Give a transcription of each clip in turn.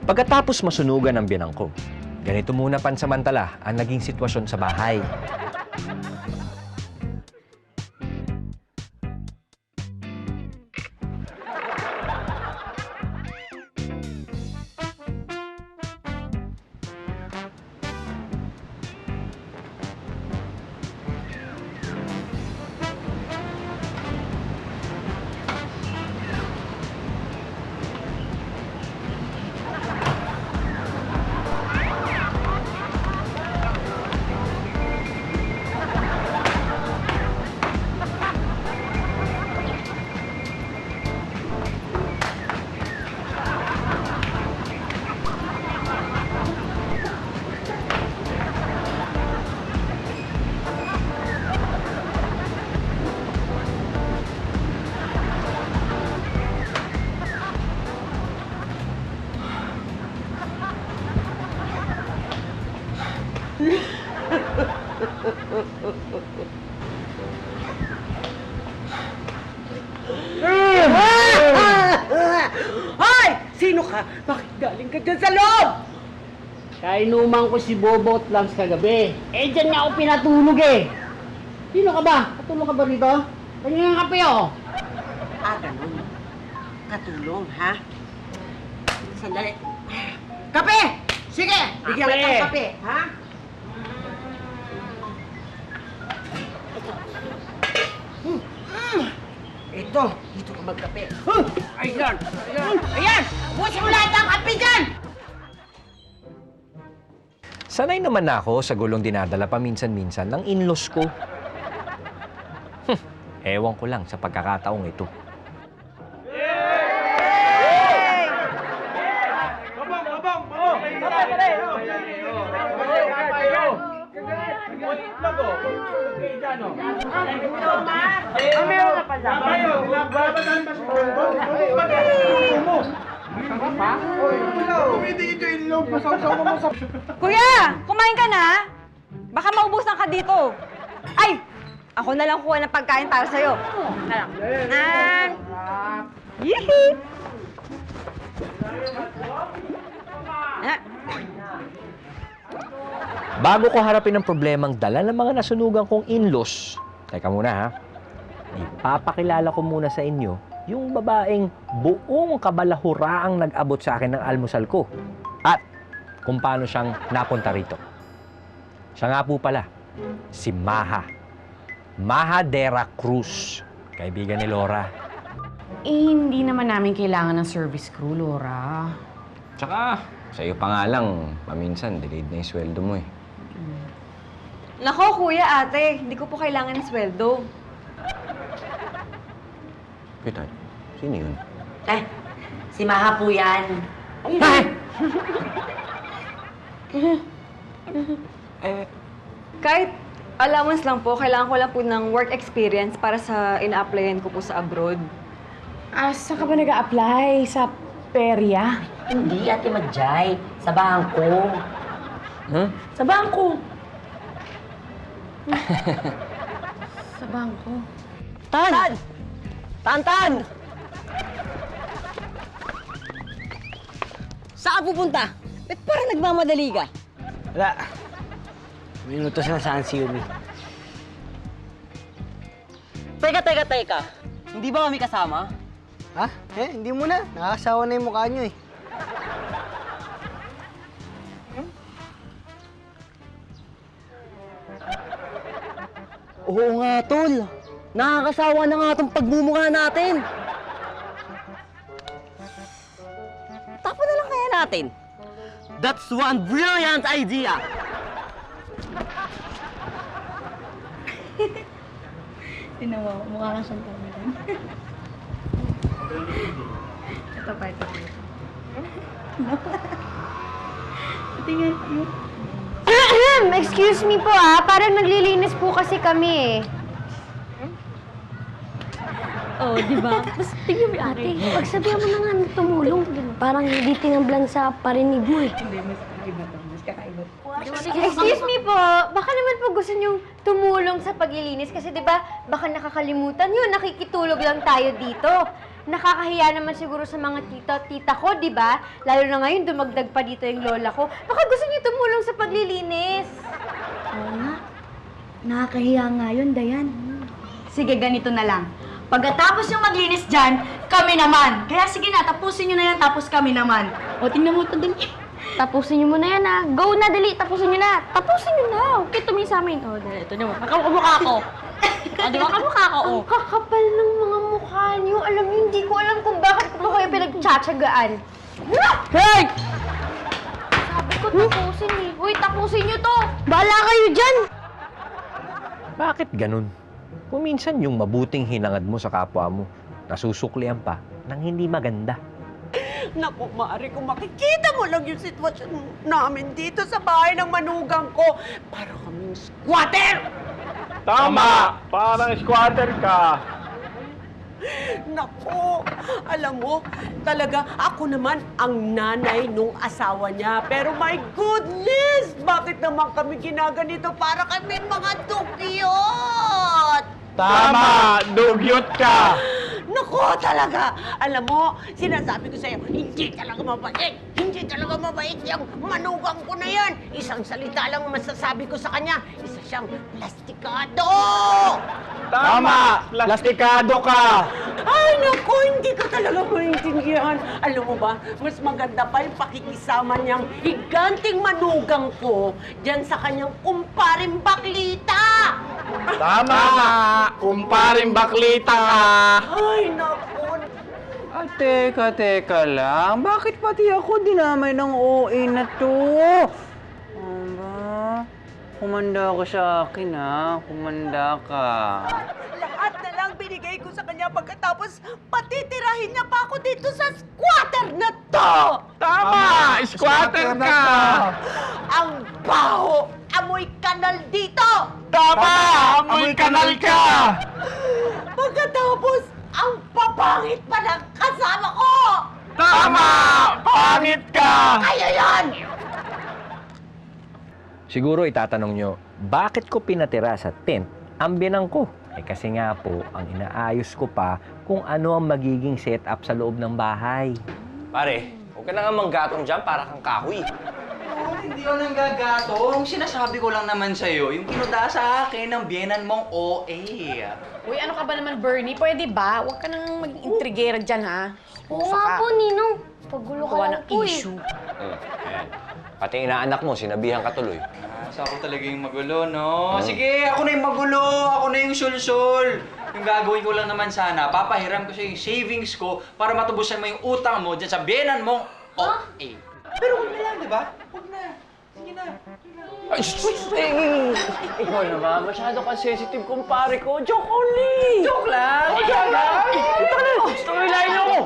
Pagkatapos masunugan ang biyanang ko, ganito muna pansamantala ang naging sitwasyon sa bahay. Hoy! Sino ka? Bakit galing ka dyan sa loob? Kainuman ko si Bobo at Lance kagabi. Eh, dyan nga ako pinatulog eh. Sino ka ba? Katulong ka ba rito? Kanya nga kape oh. Ganun. Katulong, ha? Sandali. Kape! Sige! Bigyan kita ng kape, ha? Ito, dito ka magkape. Ayan! Ayan! Busin mo lahat ng kape dyan! Sanay naman na ako sa gulong dinadala paminsan-minsan ng in-laws ko. Ewan ko lang sa pagkakataong ito. Kuya! Kumain ka na? Baka maubusan ka dito. Ay! Ako na lang kuha ng pagkain para sa'yo. Yihi! Bago ko harapin ang problemang dala ng mga nasunugan kong in-laws, teka muna ha, ipapakilala ko muna sa inyo yung babaeng buong kabalahuraang nag-abot sa akin ng almusal ko at kung paano siyang napunta rito. Siya nga po pala, si Maha. Maha Dela Cruz, kaibigan ni Laura. Eh, hindi naman namin kailangan ng service crew, Laura. Tsaka, sa iyo pa nga lang, paminsan, delayed na yung sweldo mo eh. Nako, kuya, ate. Hindi ko po kailangan ng sweldo. Kita, sino yun? Si Maha po yan. Kahit allowance lang po, kailangan ko lang po ng work experience para sa ina-applyan ko po sa abroad. Saan ka ba nag-a-apply? Sa perya? Hindi, Ate Madjay. Sa bangko. Huh? Sa bangko. Sa bangko. Tan! Tan! Saan ka pupunta? Ba't parang nagmamadali ka? Wala. Minutos na saan si Yumi. Teka. Hindi ba kami kasama? Ha? Hindi mo na. Nakakasawa na yung mukha nyo eh. Oo nga, tol. Nakakasawa na nga itong pagmumukha natin. Tapo na lang kaya natin. That's one brilliant idea! Tinan mo, mukha kang siyang tumitan. Ito pa, ito. Tingnan. Excuse me po parang naglilinis po kasi kami Oh, di ba? Mas tingnan mo ate. Pagsabihan mo na nga ng tumulong, parang hindi tinamblan sa parinig mo eh. Hindi, mas kakaiba to. Mas kakaiba. Excuse me po, baka naman po gusto niyong tumulong sa paglilinis kasi 'di ba baka nakakalimutan yun, nakikitulog lang tayo dito. Nakakahiya naman siguro sa mga tita ko, di ba? Lalo na ngayon, dumagdag pa dito yung lola ko. Baka gusto niyo tumulong sa paglilinis. Oo nga. Nakakahiya nga yun, Dayan. Sige, ganito na lang. Pagkatapos yung maglinis dyan, kami naman. Kaya sige na, tapusin nyo na yan, tapos kami naman. O, tingnan mo ito dali. Tapusin niyo muna yan, ha? Go na, dali. Tapusin niyo na. Tapusin niyo na. Okay, tumingin sa amin. Oh, dali. Ito niyo. Kamukha ko. Ah, di ba kamukha ko? Oh. Ang kakapal ng mga mukha niyo. Alam niyo, hindi ko alam kung bakit ko kayo pinagtsatsagaan. Hey! Sabi ko, tapusin eh. Uy, tapusin niyo to. Bahala kayo dyan. Bakit ganun? Kung minsan yung mabuting hinangad mo sa kapwa mo, nasusuklian pa ng hindi maganda. Naku, Mari, kung makikita mo lang yung sitwasyon namin dito sa bahay ng manugang ko, para kaming squatter! Tama! Parang squatter ka. Naku, alam mo, talaga ako naman ang nanay nung asawa niya. Pero my goodness, bakit naman kami ginaganito para kami mga dugyot? Tama! Dugyot ka! Naku, talaga! Alam mo, sinasabi ko sa'yo, hindi talaga mabait! Hindi talaga mabait yung manugang ko na yan! Isang salita lang ang masasabi ko sa kanya, isa siyang plastikado! Tama! Plastikado ka! Ay, naku, hindi ko talaga maintindihan. Alam mo ba, mas maganda pa yung pakikisama niyang higanting manugang ko dyan sa kanyang kumparing baklita! Tama! Kumparing baklita ka! Ay, naku, Teka lang. Bakit pati ako dinamay ng OA na to? Aba, kumanda ka sa akin, ha? Kumanda ka. lahat na lang binigay ko sa kanya pagkatapos patitirahin niya pa ako dito sa squatter na to! Tama! Squatter ka! Ang baho! Amoy kanal dito! Tama! Amoy kanal ka! Pagkatapos, ang papangit pa ng kasama ko! Tama! Pangit ka! Kaya yan! Siguro itatanong nyo, bakit ko pinatira sa tent ang binang ko? Eh kasi nga po, ang inaayos ko pa kung ano ang magiging setup sa loob ng bahay. Pare, huwag ka na nga manggatong dyan para kang kahoy. Hindi ako nanggagatong. Sinasabi ko lang naman sa'yo, yung kinuda sa akin ng biyenan mong OA. Uy, ano ka ba naman, Bernie? Pwede ba? Huwag ka nang maging intrigera dyan, ha? Oo nga po, Ninong. Pagulo ka Gawa lang ng po eh. issue. Ayan. Pati inaanak mo, sinabihan ka tuloy. So ako talaga yung magulo, no? Sige, ako na yung magulo. Ako na yung sulsul. Yung gagawin ko lang naman sana, papahiram ko sa'yo yung savings ko para matubusan mo yung utang mo dyan sa biyenan mong OA. Pero huwag na lang, di ba? Huwag na. Sige na. Ay, ikaw naman, masyado ka sensitive, kumpare ko. Joke only! Joke lang! Joke lang! Ito na! Storyline mo!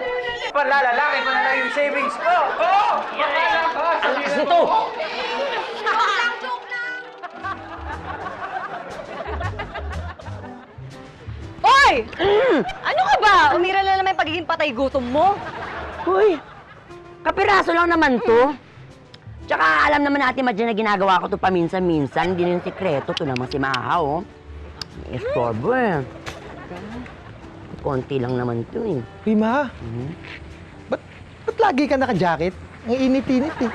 Palalalaki ko na lang yung savings ko! Oo! Ang lakas nito! Hoy! Ano ka ba? Umira na naman yung pagiging patay gutom mo. Uy, kapiraso lang naman to. Tsaka alam naman natin madyan na ginagawa ko to paminsan-minsan. Hindi na yung sikreto. To naman si Maha, oh. May estorbo eh. Konti lang naman to eh. Uy, Ma. Ba't lagi ka naka-jacket? Ang init-init eh.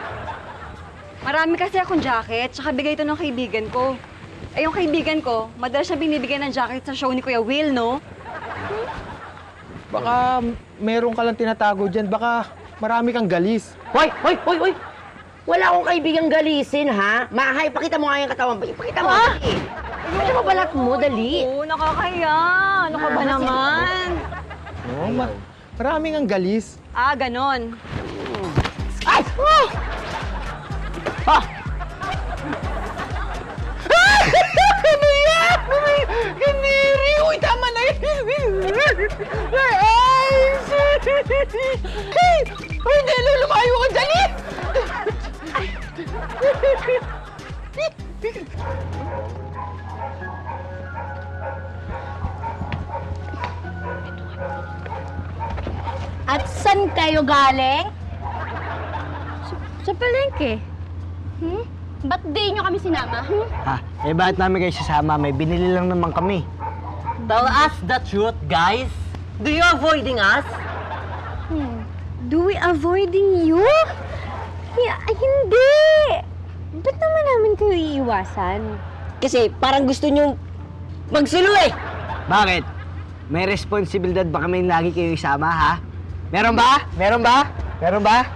Marami kasi akong jacket, tsaka bigay ito ng kaibigan ko. Eh, yung kaibigan ko, madalas siya binibigyan ng jacket sa show ni Kuya Will, no? Baka meron ka lang tinatago dyan. Baka marami kang galis. Hoy! Hoy! Hoy! Hoy! Wala akong kaibigang galisin, ha? Mahay, pakita mo nga yung katawan. Ipakita mo, dali. Ano mo balat mo, dali. Oo, nakakahiya. Ano ka ba naman? Oo, maraming ang galis. Ah, ganon. Ay! Oh! Ah! Ano yan? Ganiri! Uy, tama na yun! Ay! Hey! Uy, Nelo, lumayo ka dyan eh! At saan kayo galing? Sa palengke. Ba't di nyo kami sinama? Ha? Eh, bakit namin kayo sasama? May binili lang naman kami. Tell us the truth, guys. Do you avoiding us? Do we avoiding you? Hindi! Ba't naman namin kayo iiwasan? Kasi parang gusto nyo magsulo eh. Bakit? May responsibilidad ba kami lagi kayo isama, ha? Meron ba? Meron ba? Meron ba?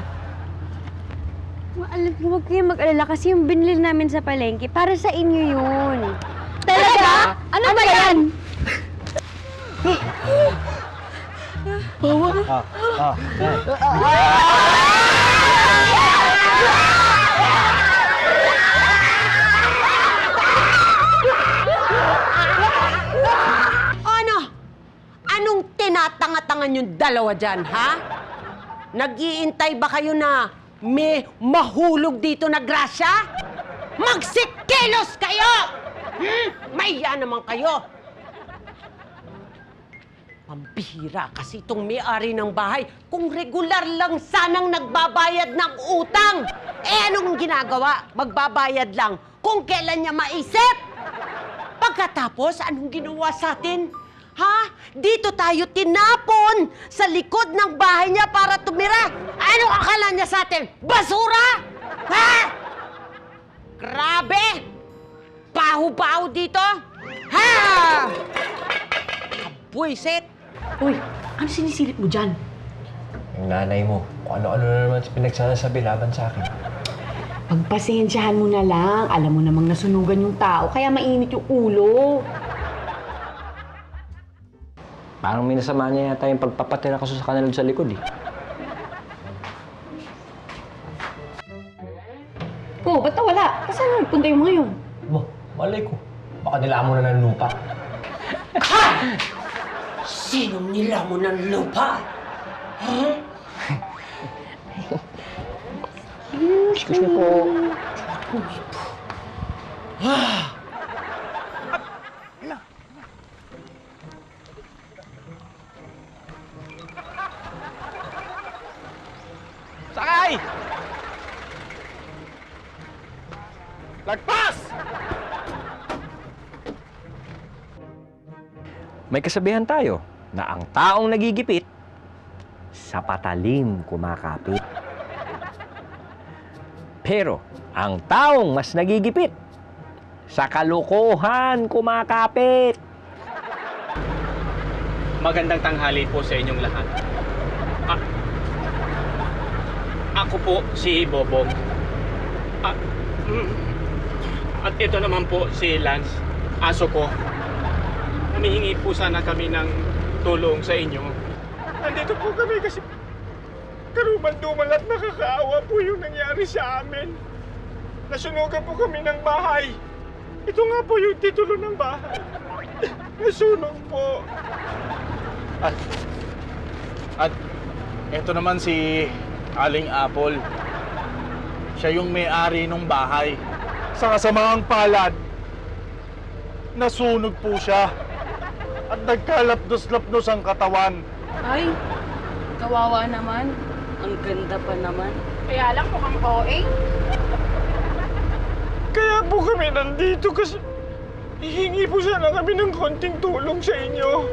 Alam mo, huwag kayong mag-alala kasi yung binili namin sa palengke, para sa inyo yun. Talaga? Ano ba yan? Ano? Anong tinatanga-tangan yung dalawa dyan, ha? Nag-iintay ba kayo na may mahulog dito na grasya? Magsikilos kayo! Mahiya naman kayo! Pambihira kasi itong may-ari ng bahay kung regular lang sanang nagbabayad ng utang. Eh anong ginagawa? Magbabayad lang kung kailan niya maisip. Pagkatapos, anong ginawa sa atin? Ha? Dito tayo tinapon sa likod ng bahay niya para tumira. Anong akala niya sa atin? Basura? Ha? Grabe! Baho-baho dito? Ha? Buisit! Uy, ano sinisilip mo dyan? Yung nanay mo, kung ano-ano na naman pinagsasabi laban sa akin. Pagpasensyahan mo na lang. Alam mo namang nasunugan yung tao, kaya mainit yung ulo. Parang minasama niya yata yung pagpapatira ko sa kanila sa likod eh. Oh, ba't nawala? Saan nagpunta yung mga yun? Mo, malay ko. Baka nilamon na ng lupa. Sinong nilamon ng lupa? Ha? Excuse me po. Sakay! Lagpas! May kasabihan tayo na ang taong nagigipit, sa patalim kumakapit. Pero ang taong mas nagigipit, sa kalokohan kumakapit. Magandang tanghali po sa inyong lahat. Ako po si Bobong. At ito naman po si Lance, aso ko. Humihingi po sana kami ng tulong sa inyo. Nandito po kami kasi karumal-dumal at nakakaawa po yung nangyari sa amin. Nasunugan po kami ng bahay. Ito nga po yung titulo ng bahay. Nasunog po. At ito naman si Aling Apple. Siya yung may-ari ng bahay. Sa kasamaang palad, nasunog po siya. At nagkalapdos-lapdos ang katawan. Ay, kawawa naman. Ang ganda pa naman. Kaya lang mukhang OA. Kaya po kami nandito kasi hihingi po sana kami ng konting tulong sa inyo.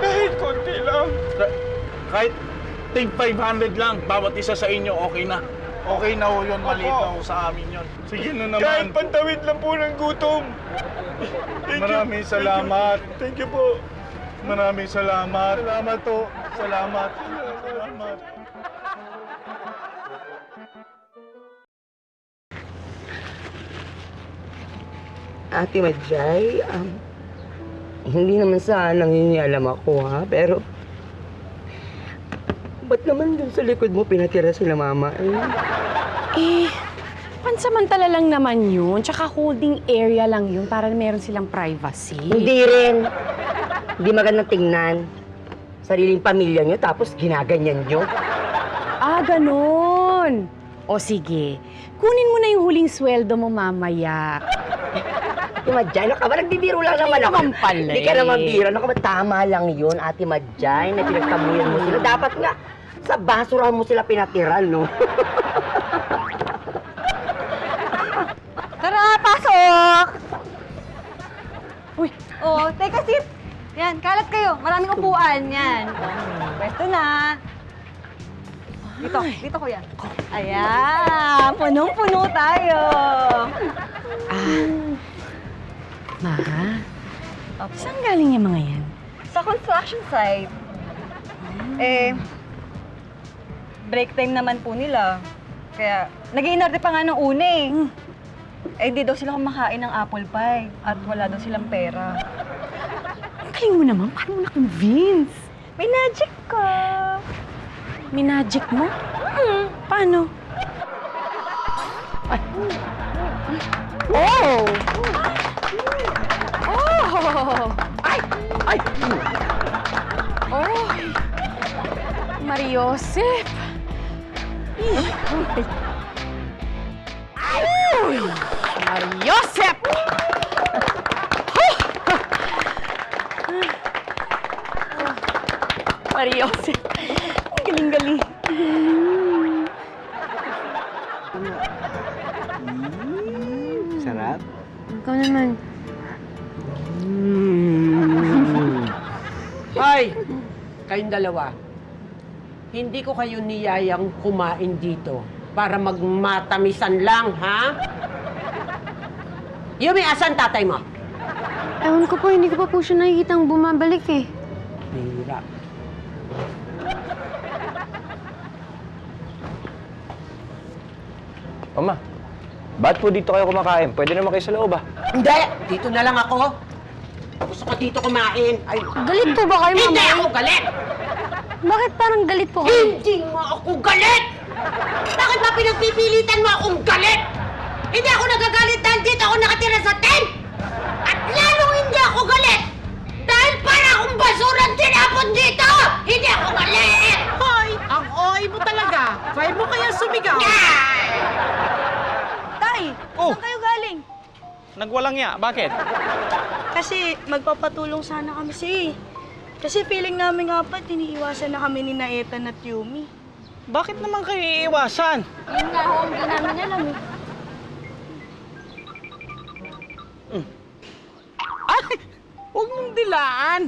Kahit konti lang. Kahit tig 500 lang, bawat isa sa inyo, okay na. Okay na ho yun, maliit na ho sa amin yun. Sige na naman. Kahit pantawid lang po ng gutom. Maraming salamat. Thank you po. Maraming salamat. Salamat po. Salamat. Salamat. Ate Madjay, hindi naman sana nangingialam ako ha, pero ba't naman dun sa likod mo pinatira sila mama Pansamantala lang naman yun. Tsaka holding area lang yun para meron silang privacy. Hindi rin. Hindi magandang tingnan. Sariling pamilya nyo, tapos ginaganyan nyo. Ah, ganun. O sige, kunin mo na yung huling sweldo mo mamaya. Ate Madjay, ano ka ba? Nagbibiro lang naman ako. naman pala Hindi ka naman biro. Ano ka ba? Tama lang yun, Ate Madjay, na pinagtabuyan mo sila. Dapat nga, sa basurahan mo sila pinatiral, no? Tara, pasok! Uy, Oh, take a seat. Yan, kalat kayo. Maraming upuan. Yan. Pwesto na. Dito kuya. Ayan, punong-puno tayo. Ma, saan galing yung mga yan? Sa construction site. Break time naman po nila. Kaya, nag-iinarte pa nga ng una eh. Hindi daw sila kumakain ng apple pie at wala daw silang pera. Ang galing mo naman, paano mo na-convince? May magic ka. May magic mo? Paano? Oh! Oh! Ay! Ay! Oh! Mariosep! Mariosep! Mariosep! Ang galing-galing. Sarap. Ikaw naman. Hoy! Kayong dalawa. Hindi ko kayo niyayang kumain dito para magmatamisan lang, ha? Yumi, asan tatay mo? Ewan ko po, hindi ko pa po siya nakikitang bumabalik eh. Hirap. Mama, ba't po dito kayo kumakain? Pwede naman kayo sa loob ah. Hindi! Dito na lang ako. Gusto ko dito kumain. Ay, Galit po ba kayo, Mama? hindi ako galit! Bakit parang galit po kayo? Hindi mo ako galit! Bakit ba pinagpipilitan mo akong galit? Hindi ako nagagalit dahil dito ako nakatira sa tent! At lalong hindi ako galit! Dahil para akong basurang tinapon dito! Hindi ako galit! Hoy! Ang oy mo talaga! Kaya mo kaya sumigaw? Tay, Oh. saan kayo galing? Nagwalang ya, bakit? Kasi magpapatulong sana kami Kasi feeling namin nga pa, tiniiwasan na kami ni Naetan at Yumi. Bakit naman kayo iiwasan? Yun nga ho, hindi namin alam eh. Ay! Huwag mong dilaan!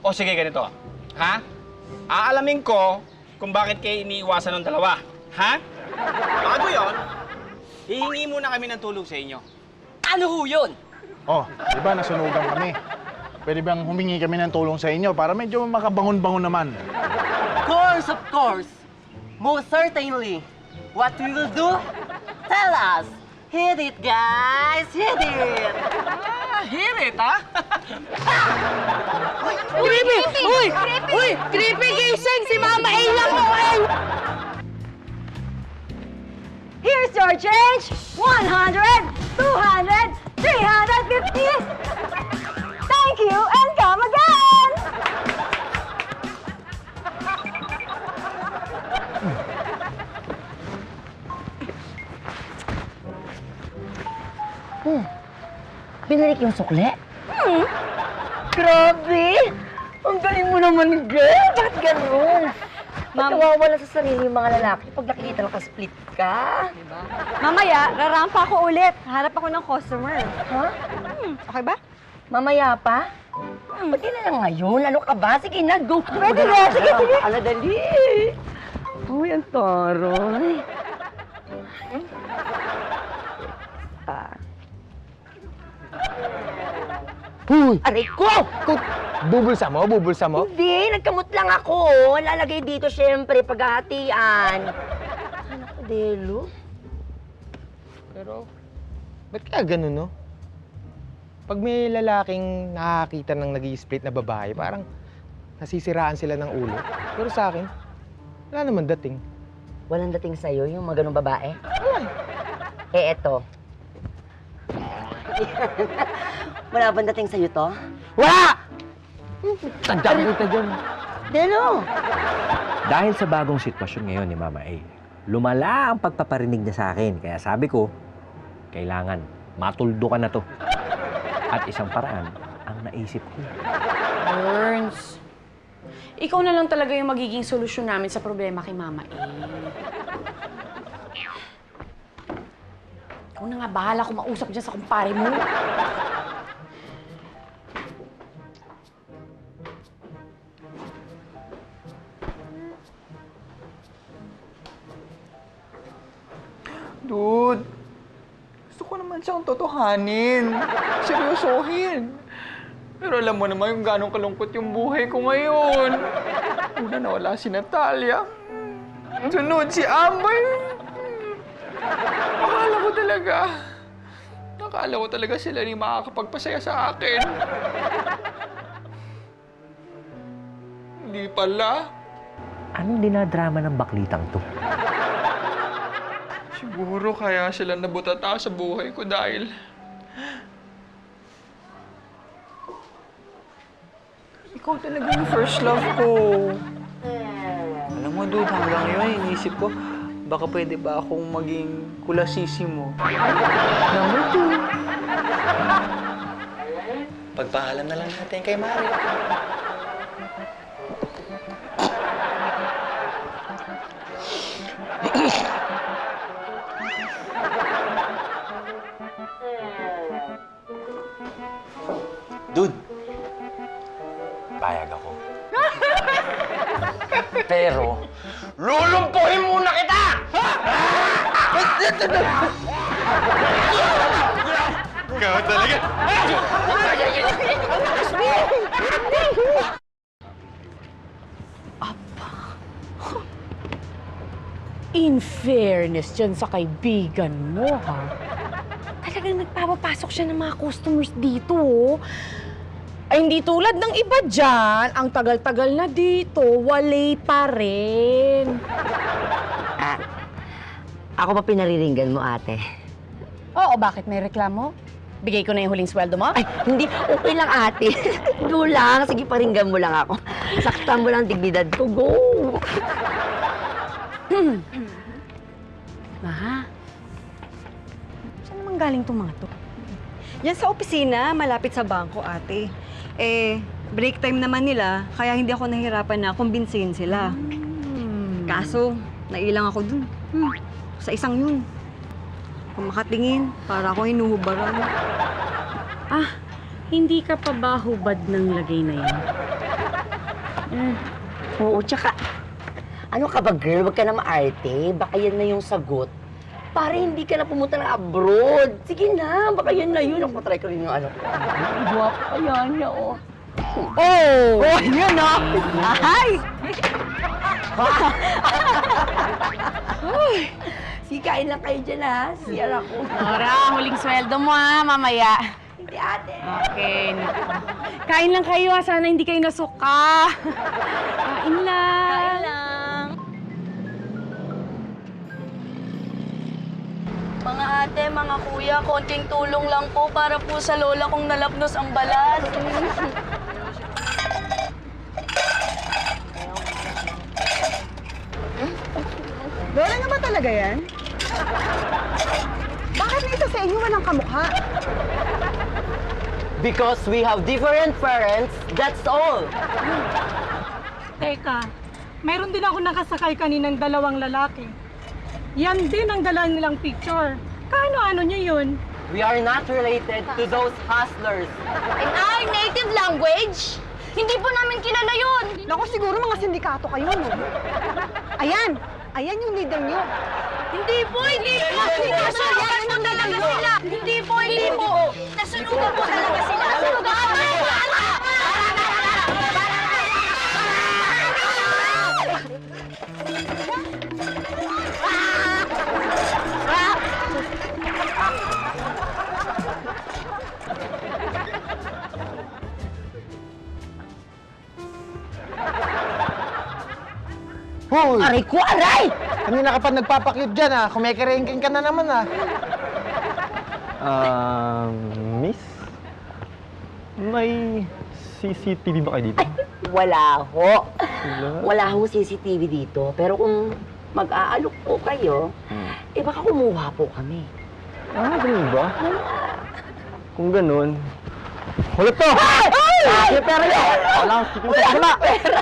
O sige, ganito. Ha? Aalamin ko kung bakit kayo iniiwasan ng dalawa. Ha? Bago yon, hihingi muna kami ng tulong sa inyo. Ano ho yun? Oh, di ba nasunugan kami? Pwede bang humingi kami ng tulong sa inyo para medyo makabangon-bangon naman? Of course. Most certainly. What we will do? Tell us. Hit it, guys. Hit it. Hit it, ha? Creepy! Uy! Uy! Creepy gising! Si Mama A lang mo eh! Here's your change! 100, 200, 350! Thank you and come again! Binalik yung sukle? Grabe! Ang galing mo naman, girl! Bakit ganun? Ba't nawawala sa sarili yung mga lalaki pag nakikita naka-split ka? Diba? Mamaya, rarampa ako ulit. Harap ako ng customer. Ha? Okay ba? Mamaya pa? Ba't di na lang ngayon? Ano ka ba? Sige na, go! Pwede na! Sige, sige! Ala, dali! Uy, ang taray! Huy! Aray ko! Bubulsa mo? Bubulsa mo? Hindi, nagkamot lang ako. Lalagay dito, syempre, paghahatian. Anak ko, Delo. Pero, ba't kaya ganun, no? Pag may lalaking nakakita ng nag-i-split na babae, parang nasisiraan sila ng ulo. Pero sa akin, wala naman dating. Walang dating sa'yo yung mga ganong babae? Eh, eto. Wala bang dating sa'yo to? Wala! Tandaan kita dyan. Delo! Dahil sa bagong sitwasyon ngayon ni Mama A, lumala ang pagpaparinig niya sa akin. Kaya sabi ko, kailangan matuldo ka na to. At isang paraan ang naisip ko. Burns, ikaw na lang talaga yung magiging solusyon namin sa problema kay Mama A. Ikaw na nga, bahala kung mausap dyan sa kumpare mo. Dude, gusto ko naman siyang totohanin. Seryosohin. Pero alam mo naman kung gano'ng kalungkot yung buhay ko ngayon. Una nawala si Natalia. Sunod si Amber. Akala ko talaga sila rin makakapagpasaya sa akin. Hindi pala. Anong dinadrama ng baklitang to? Siguro kaya sila nabutata sa buhay ko dahil ikaw talaga yung first love ko. Alam mo, dude, hanggang ngayon iniisip ko, baka pwede ba akong maging kulasisi mo? Number 2. Pagpaalam na lang natin kay Mari. Dude, payag ako. Pero, lulumpuhin muna kita! Ikaw talaga! In fairness dyan sa kaibigan mo, ha? Talagang nagpapapasok siya ng mga customers dito, oh. Ay, hindi tulad ng iba dyan. Ang tagal-tagal na dito, walay pa rin. Ako pa pinariringgan mo, ate. Oo, bakit may reklamo? Bigay ko na yung huling sweldo mo? Ay, hindi. Okay lang, ate. Go lang. Sige, paringgan mo lang ako. Saktan mo lang dignidad ko. Go! Ma, saan naman galing itong mga to? Yan sa opisina, malapit sa bangko, ate. Eh, break time naman nila, kaya hindi ako nahirapan na kumbinsihin sila. Kaso, nailang ako dun. Sa isang yun. Kung makatingin, para ako hinuhubaran. Ah, hindi ka pa ba hubad ng lagay na yan? Oo, tsaka, ano ka ba, girl? Huwag ka na maarte. Baka yan na yung sagot. Para hindi ka na pumunta ng abroad. Sige na, baka yan na yun. Ako, try ko rin yung ano. Guwapo kaya niya, oh. Oh! Oh, yun, oh! Ay! Sige, kain lang kayo dyan, ha? Siyar ako. Nora, huling sweldo mo, ha, mamaya. Hindi, ate. Okay, naku. Kain lang kayo, ha. Sana hindi kayo nasuka. Kain lang. Kain lang. Mga ate, mga kuya, konting tulong lang po para po sa lola kong nalapnos ang balat. Lola nga ba talaga yan? Bakit na isa sa inyo walang kamukha? Because we have different parents, that's all. Teka, mayroon din ako nakasakay kaninang dalawang lalaki. Yan din ang dala nilang picture. Kaano-ano niyo yun? We are not related to those hustlers. In our native language, hindi po namin kilala yun. Naku, siguro mga sindikato kayo, no? Ayan! Ayan yung leader niyo. Hindi po, hindi po. Nasunugan po talaga sila. Hindi po, hindi po. Nasunugan po talaga sila. Nasunugan po. Hoy! Aray ko, aray! Kanina ka pa nagpapakyut dyan, ha? Kumekerengking ka na naman, ha? Miss? May CCTV ba kayo dito? Wala ho. Wala ho CCTV dito. Pero kung mag-aalok po kayo, eh baka kumuha po kami. Ganun ba? Kung ganun, hulot to! Ay! Pera yan! Wala akong siking sa kabila!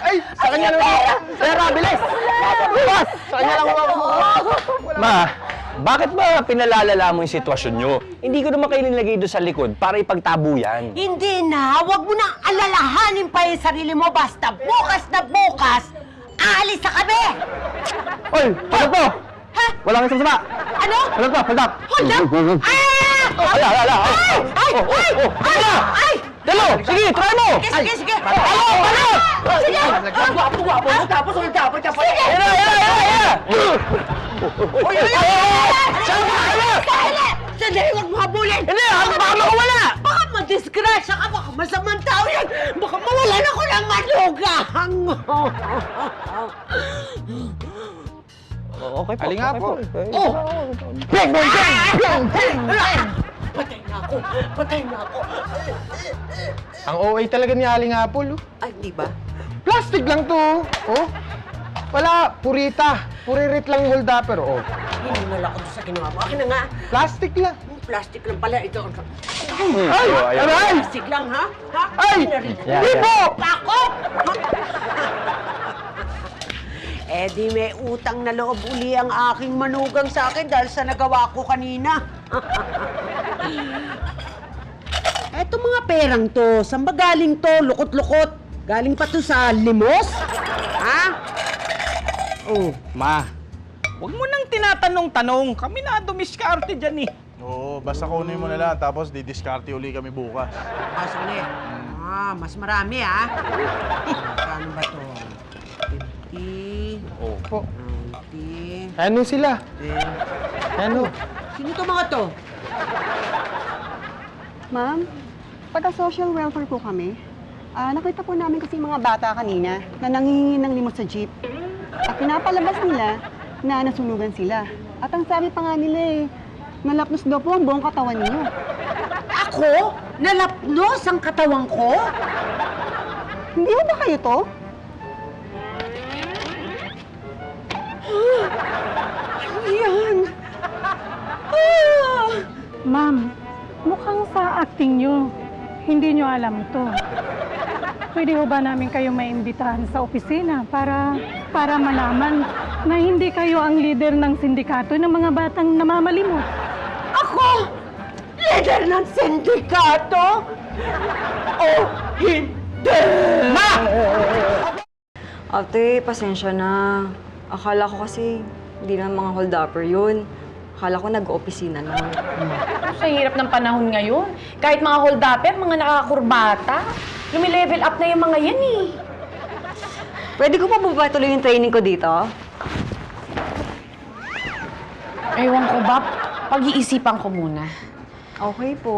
Ay! Sa kanya lang! Pera, bilis! Bukas! Sa kanya lang! Ma, Bakit ba pinalalala mo yung sitwasyon nyo? Hindi ko naman kayo nilagay doon sa likod para ipagtabo yan. Hindi na, huwag mo nang alalahanin pa yung sarili mo. Basta bukas na bukas, aalis sa kami! Oy! Hold up to! Wala kang sasama! Ano? Hold up to! Hold up! Hold up! Ala! Ala! Ay! Ay! Ay! Dalo! Sige! Try mo! Sige, sige! Ano? Sige! Gwapo mo, tapos ulit tapos ka pa. Yan na! Yan na! Yan na! Uy! Sandali, huwag mo habulin! Hindi! Baka makawala! Baka madisgrasya ka, baka masamang tao yan! Baka mawalan ako ng manugang! Okay po. Ali nga po. Oh! Bang! Bang! Bang! Patay na ako! Patay na ako! Ang OA talaga ni Aling Apple. Ay, di ba? Plastic lang to. Oh. Wala, purita. Puririt lang yung hold-upper. Oh. Hiningal ako doon sa ginawa mo. Akin na nga. Plastic lang. Plastic lang pala ito. Ay! Aray! Plastic lang, ha? Ha? Ay! Hindi po! Ako! Eh di may utang na loob uli ang aking manugang sa akin dahil sa nagawa ko kanina. Eto mga perang to, saan ba galing to? Lukot-lukot. Galing pa to sa limos? Ha? Oh. Ma, huwag mo nang tinatanong-tanong. Kami na dumiskarte dyan eh. Oo, basta kunin mo na lang, tapos didiskarte uli kami bukas. Pasok ulit. Ah, mas marami ha. Kano ba to? 50. Opo. 90. Ano sila? Ano? Sino to mga to? Ma'am, taga-social welfare po kami. Nakita po namin kasi mga bata kanina na nanghihingi ng limos sa jeep. At pinapalabas nila na nasunugan sila. At ang sabi pa nga nila nalapnos daw po ang buong katawan niyo. Ako? Nalapnos ang katawan ko? Hindi ba kayo to? Ano yan? Ma'am, mukhang sa acting nyo, hindi nyo alam to. Pwede ho ba namin kayo maimbitahan sa opisina para malaman na hindi kayo ang leader ng sindikato ng mga batang namamalimot? Ako? Leader ng sindikato? Oh, hindi! Ma! Ate, pasensya na. Akala ko kasi hindi na mga hold-upper yun. Akala ko nag-opisina lang. Sa hirap ng panahon ngayon, kahit mga hold-upper, mga nakakakurbata, lumi-level up na yung mga yan eh. Pwede ko pa ba tuloy yung training ko dito? Ewan ko ba, pag-iisipan ko muna. Okay po.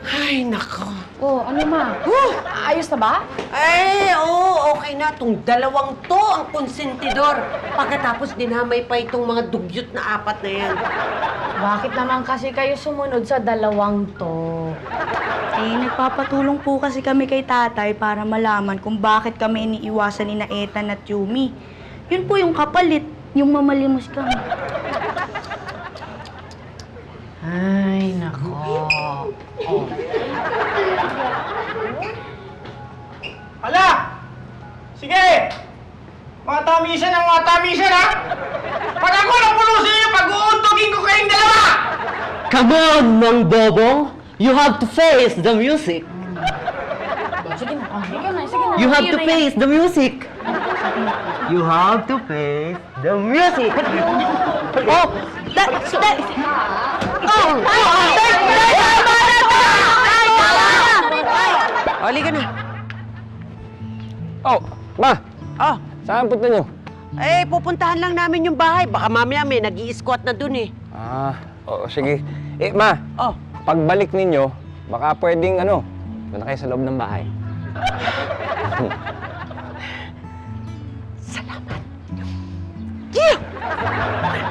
Ay, nako. Oh, ano ma? Ayos na ba? Ay, oo, okay na. Itong dalawang to ang konsentidor. Pagkatapos dinamay pa itong mga dugyot na apat na yan. Bakit naman kasi kayo sumunod sa dalawang to? Nagpapatulong po kasi kami kay tatay para malaman kung bakit kami iniiwasan ni na Ethan at Yumi. Yun po yung kapalit, yung mamalimos kami. Ay, nako. Oh. Hala! Sige! Mga tamisan ang mga tamisan, ha? Pag ako napuno sa inyo, pag-uuntugin ko kayong dalawa! Come on, Mang Bobong! You have to face the music! Sige na, sige na, sige na. You have Ayun to na yan. face the music! You have to face the music! Oh! Halika na. Oh, ma! Oh, Saan punta nyo? eh, pupuntahan lang namin yung bahay. Baka mamaya may nag-i-squat na dun eh. Ah, oo, sige. Eh, ma, Oh, pagbalik ninyo, baka pwedeng doon na kayo sa loob ng bahay. salamat. Yeah!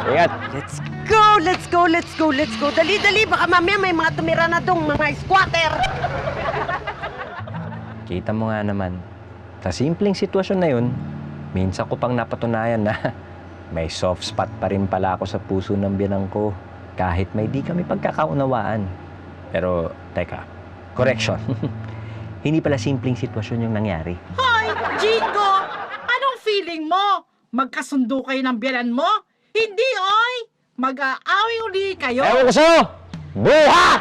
Ingat. Let's go, let's go, let's go, let's go. Dali, dali. Baka mamaya may mga tumira na dong mga squatter. Kita mo nga naman, sa simpleng sitwasyon na yun, minsan ko pang napatunayan na may soft spot pa rin pala ako sa puso ng biyanang ko kahit may di kami pagkakaunawaan. Pero, teka, correction. Hindi pala simpleng sitwasyon yung nangyari. Hoy, Jingo! Anong feeling mo, magkasundo kayo ng biyanan mo? Hindi, oy! Mag-aaway uli kayo. Ewan ko sa'yo! Buhat!